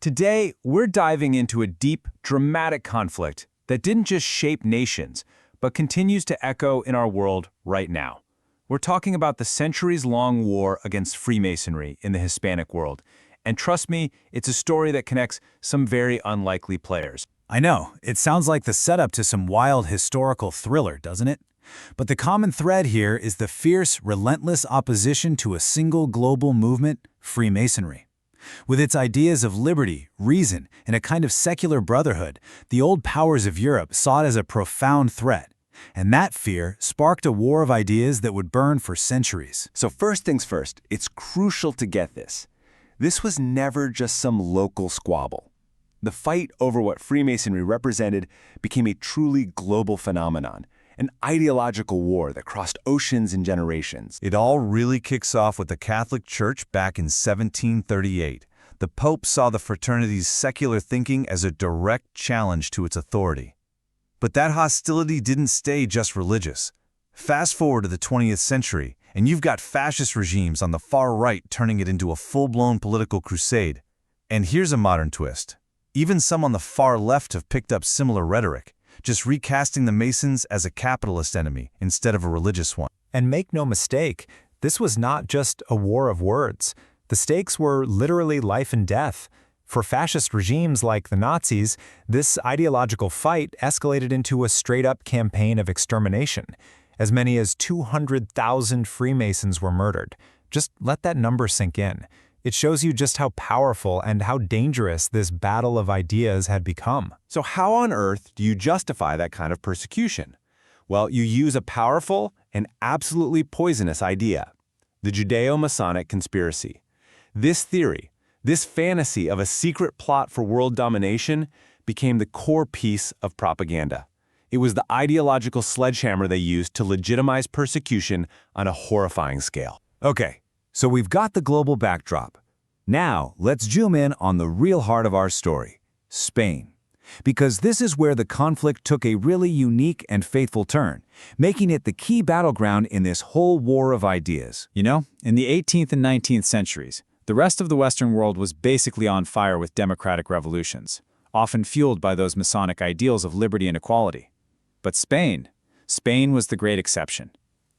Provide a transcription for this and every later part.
Today, we're diving into a deep, dramatic conflict that didn't just shape nations, but continues to echo in our world right now. We're talking about the centuries-long war against Freemasonry in the Hispanic world. And trust me, it's a story that connects some very unlikely players. I know, it sounds like the setup to some wild historical thriller, doesn't it? But the common thread here is the fierce, relentless opposition to a single global movement, Freemasonry. With its ideas of liberty, reason, and a kind of secular brotherhood, the old powers of Europe saw it as a profound threat. And that fear sparked a war of ideas that would burn for centuries. So first things first, it's crucial to get this. This was never just some local squabble. The fight over what Freemasonry represented became a truly global phenomenon, an ideological war that crossed oceans and generations. It all really kicks off with the Catholic Church back in 1738. The Pope saw the fraternity's secular thinking as a direct challenge to its authority. But that hostility didn't stay just religious. Fast forward to the 20th century, and you've got fascist regimes on the far right turning it into a full-blown political crusade. And here's a modern twist. Even some on the far left have picked up similar rhetoric, just recasting the Masons as a capitalist enemy instead of a religious one. And make no mistake, this was not just a war of words. The stakes were literally life and death. For fascist regimes like the Nazis, this ideological fight escalated into a straight-up campaign of extermination. As many as 200,000 Freemasons were murdered. Just let that number sink in. It shows you just how powerful and how dangerous this battle of ideas had become. So how on earth do you justify that kind of persecution? Well, you use a powerful and absolutely poisonous idea, the Judeo-Masonic conspiracy. This theory, this fantasy of a secret plot for world domination, became the core piece of propaganda. It was the ideological sledgehammer they used to legitimize persecution on a horrifying scale. Okay, so we've got the global backdrop. Now, let's zoom in on the real heart of our story, Spain. Because this is where the conflict took a really unique and faithful turn, making it the key battleground in this whole war of ideas. You know, in the 18th and 19th centuries, the rest of the Western world was basically on fire with democratic revolutions, often fueled by those Masonic ideals of liberty and equality. But Spain was the great exception.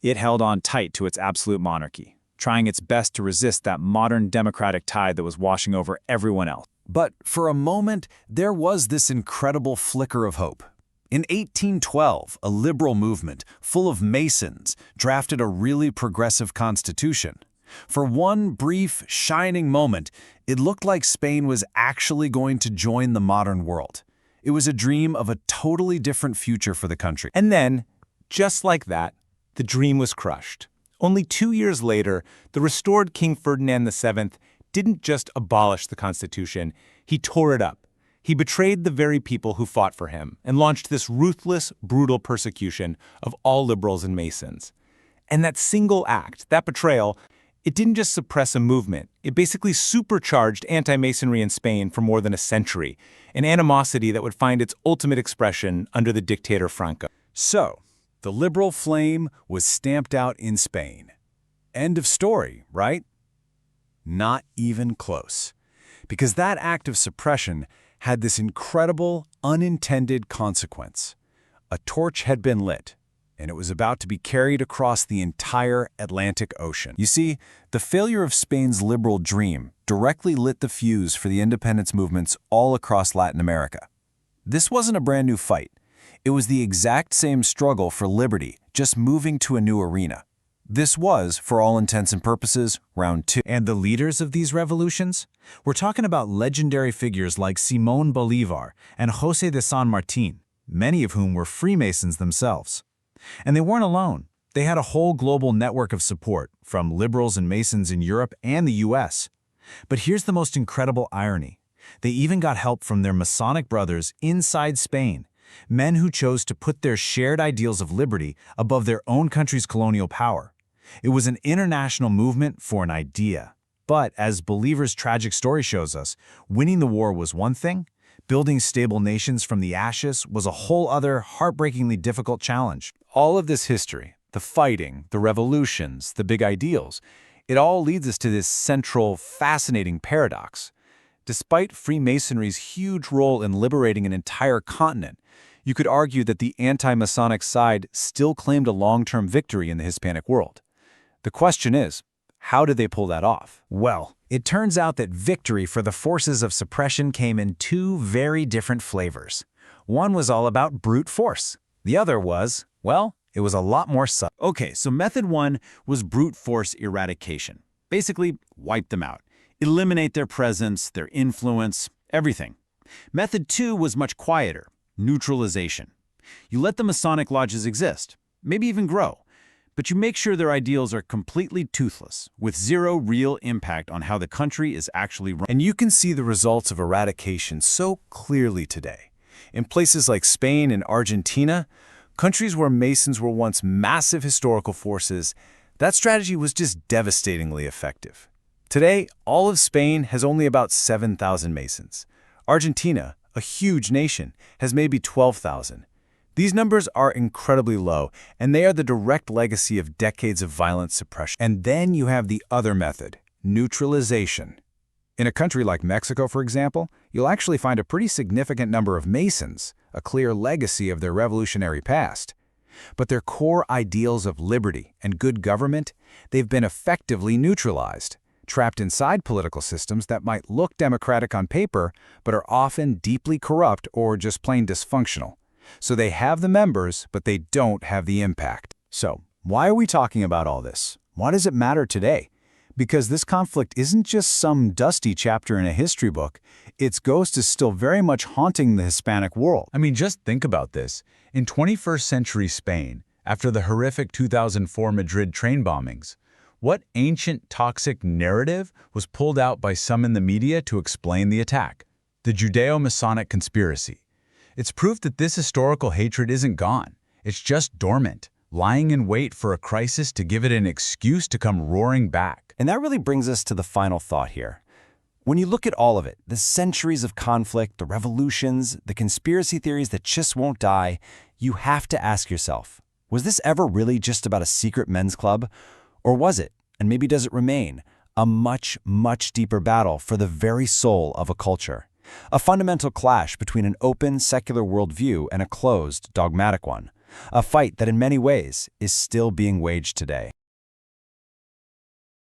It held on tight to its absolute monarchy, trying its best to resist that modern democratic tide that was washing over everyone else. But for a moment, there was this incredible flicker of hope. In 1812, a liberal movement, full of Masons, drafted a really progressive constitution. For one brief, shining moment, it looked like Spain was actually going to join the modern world. It was a dream of a totally different future for the country. And then, just like that, the dream was crushed. Only 2 years later, the restored King Ferdinand VII didn't just abolish the Constitution, he tore it up. He betrayed the very people who fought for him and launched this ruthless, brutal persecution of all liberals and Masons. And that single act, that betrayal, it didn't just suppress a movement, it basically supercharged anti-Masonry in Spain for more than a century, an animosity that would find its ultimate expression under the dictator Franco. So, the liberal flame was stamped out in Spain. End of story, right? Not even close. Because that act of suppression had this incredible, unintended consequence. A torch had been lit, and it was about to be carried across the entire Atlantic Ocean. You see, the failure of Spain's liberal dream directly lit the fuse for the independence movements all across Latin America. This wasn't a brand new fight. It was the exact same struggle for liberty, just moving to a new arena. This was, for all intents and purposes, round two. And the leaders of these revolutions? We're talking about legendary figures like Simón Bolívar and José de San Martín, many of whom were Freemasons themselves. And they weren't alone. They had a whole global network of support, from liberals and Masons in Europe and the US. But here's the most incredible irony. They even got help from their Masonic brothers inside Spain, men who chose to put their shared ideals of liberty above their own country's colonial power. It was an international movement for an idea. But as Bolívar's tragic story shows us, winning the war was one thing, building stable nations from the ashes was a whole other, heartbreakingly difficult challenge. All of this history, the fighting, the revolutions, the big ideals, it all leads us to this central, fascinating paradox. Despite Freemasonry's huge role in liberating an entire continent, you could argue that the anti-Masonic side still claimed a long-term victory in the Hispanic world. The question is, how did they pull that off? Well, it turns out that victory for the forces of suppression came in two very different flavors. One was all about brute force. The other was, well, it was a lot more subtle. Okay, so method one was brute force eradication. Basically, wipe them out. Eliminate their presence, their influence, everything. Method two was much quieter. Neutralization. You let the Masonic lodges exist, maybe even grow, but you make sure their ideals are completely toothless, with zero real impact on how the country is actually run. And you can see the results of eradication so clearly today. In places like Spain and Argentina, countries where Masons were once massive historical forces, that strategy was just devastatingly effective. Today, all of Spain has only about 7,000 Masons. Argentina, a huge nation, has maybe 12,000. These numbers are incredibly low, and they are the direct legacy of decades of violent suppression. And then you have the other method, neutralization. In a country like Mexico, for example, you'll actually find a pretty significant number of Masons, a clear legacy of their revolutionary past. But their core ideals of liberty and good government, they've been effectively neutralized, trapped inside political systems that might look democratic on paper, but are often deeply corrupt or just plain dysfunctional. So they have the members, but they don't have the impact. So, why are we talking about all this? Why does it matter today? Because this conflict isn't just some dusty chapter in a history book. Its ghost is still very much haunting the Hispanic world. I mean, just think about this. In 21st century Spain, after the horrific 2004 Madrid train bombings, what ancient toxic narrative was pulled out by some in the media to explain the attack? The Judeo-Masonic conspiracy. It's proof that this historical hatred isn't gone. It's just dormant, lying in wait for a crisis to give it an excuse to come roaring back. And that really brings us to the final thought here. When you look at all of it, the centuries of conflict, the revolutions, the conspiracy theories that just won't die, you have to ask yourself, was this ever really just about a secret men's club? Or was it, and maybe does it remain, a much, much deeper battle for the very soul of a culture? A fundamental clash between an open, secular worldview and a closed, dogmatic one. A fight that in many ways is still being waged today.